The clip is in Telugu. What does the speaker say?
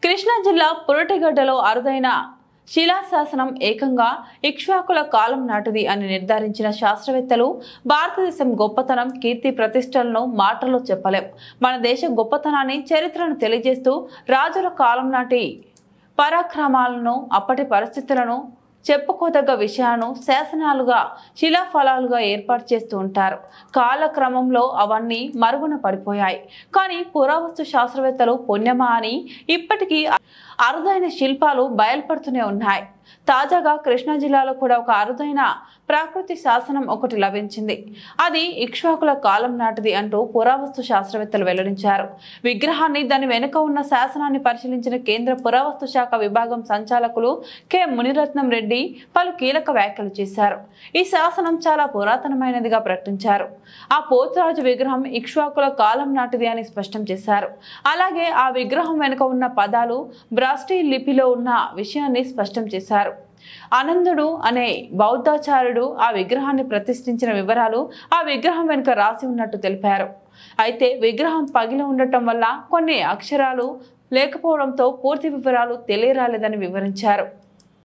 కృష్ణా జిల్లా పురటిగడ్డలో అరుదైన శిలాశాసనం ఏకంగా ఇక్ష్వాకుల కాలం నాటిది అని నిర్ధారించిన శాస్త్రవేత్తలు భారతదేశం గొప్పతనం కీర్తి ప్రతిష్టలను మాటల్లో చెప్పలేం. మన దేశ గొప్పతనాన్ని చరిత్రను తెలియజేస్తూ రాజుల కాలం నాటి పరాక్రమాలను అప్పటి పరిస్థితులను చెప్పుకోదగ్గ విషయాలను శాసనాలుగా శిలాఫలాలుగా ఏర్పాటు చేస్తూ ఉంటారు. కాలక్రమంలో అవన్నీ మరుగున పడిపోయాయి. కానీ పురావస్తు శాస్త్రవేత్తలు పుణ్యమా అని ఇప్పటికీ అరుదైన శిల్పాలు బయలుపడుతూనే ఉన్నాయి. తాజాగా కృష్ణా జిల్లాలో కూడా ఒక అరుదైన ప్రాకృతి శాసనం ఒకటి లభించింది. అది ఇక్ష్వాకుల కాలం నాటిది అంటూ పురావస్తు శాస్త్రవేత్తలు వెల్లడించారు. విగ్రహాన్ని దాని వెనుక ఉన్న శాసనాన్ని పరిశీలించిన కేంద్ర పురావస్తు శాఖ విభాగం సంచాలకులు కె మునిరత్నం రెడ్డి పలు కీలక వ్యాఖ్యలు చేశారు. ఈ శాసనం చాలా పురాతనమైనదిగా ప్రకటించారు. ఆ పోతురాజు విగ్రహం ఇక్ష్వాకుల కాలం నాటిది అని స్పష్టం చేశారు. అలాగే ఆ విగ్రహం వెనుక ఉన్న పదాలు బ్రాస్టీ లిపిలో ఉన్న విషయాన్ని స్పష్టం చేశారు. ఆనందుడు అనే బౌద్ధాచార్యుడు ఆ విగ్రహాన్ని ప్రతిష్ఠించిన వివరాలు ఆ విగ్రహం వెనుక రాసి ఉన్నట్టు తెలిపారు. అయితే విగ్రహం పగిలి ఉండటం వల్ల కొన్ని అక్షరాలు లేకపోవడంతో పూర్తి వివరాలు తెలియరాలేదని వివరించారు.